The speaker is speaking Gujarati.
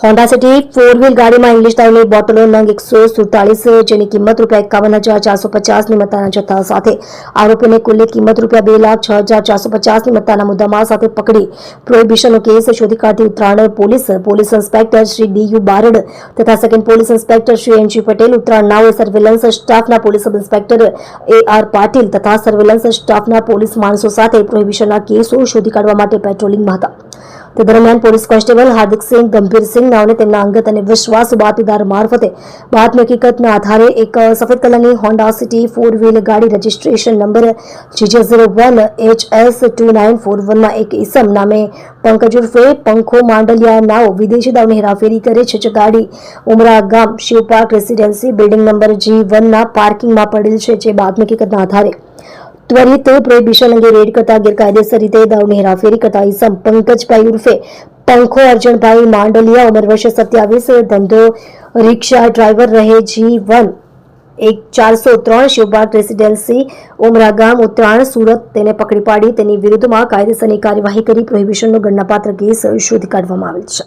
હોન્ડા સિટી 4 વ્હીલ ગાડીમાં ઇંગ્લિશ દારૂની બોટલો નંગ 147 જેની કિંમત ₹51,450ની મત્તાના જથ્થા સાથે આરોપીને કુલ કિંમત ₹2,06,450ની મત્તાના મુદ્દામાલ સાથે પકડી પ્રોહિબિશનનો કેસ શોધી કાઢતી Uttarayan police inspector Shri D U. Barad તથા second police inspector Shri N G. Patel, Uttarayan નાઓ સર્વેલન્સ સ્ટાફના police sub inspector A R. Patil તથા સર્વેલન્સ સ્ટાફના પોલીસ માણસો સાથે પ્રોહિબિશનના કેસો શોધી કાઢવા માટે પેટ્રોલિંગમાં હતા। તે દરમિયાન પોલીસ કોન્સ્ટેબલ હાર્દિકસિંહ ગંભીરસિંહ નાઓને તેમના અંગત અને વિશ્વાસુ બાતમીદાર મારફતે બાતમી હકીકતના આધારે એક સફેદ કલરની હોન્ડા સિટી 4 વ્હીલ ગાડી રજીસ્ટ્રેશન નંબર GJ01HS2941માં એક ઈસમ નામે પંકજ ઉર્ફે પંખો માંડલિયા નાઓ વિદેશી દારૂની હેરાફેરી કરે છે, જે ગાડી ઉમરા ગામ શિવપાર્ક રેસિડેન્સી બિલ્ડિંગ નંબર G1ના પાર્કિંગમાં પડેલ છે। જે બાતમી હકીકતના આધારે ત્વરિત પ્રોહિબિશન અંગે રેડ કરતા ગેરકાયદેસર રીતે દારૂની હેરાફેરી કરતા ઈસમ પંકજભાઈ ઉર્ફે પંખો અર્જણભાઈ માંડલિયા, ઉંમર વર્ષ 27, ધંધો રિક્ષા ડ્રાઈવર, રહે G1 403 શિવપાર્ક રેસિડેન્સી ઉમરા ગામ, ઉત્તરાયણ, સુરત, તેને પકડી પાડી તેની વિરુદ્ધમાં કાયદેસરની કાર્યવાહી કરી પ્રોહિબિશનનો ગણનાપાત્ર કેસ શોધી કાઢવામાં આવેલ છે।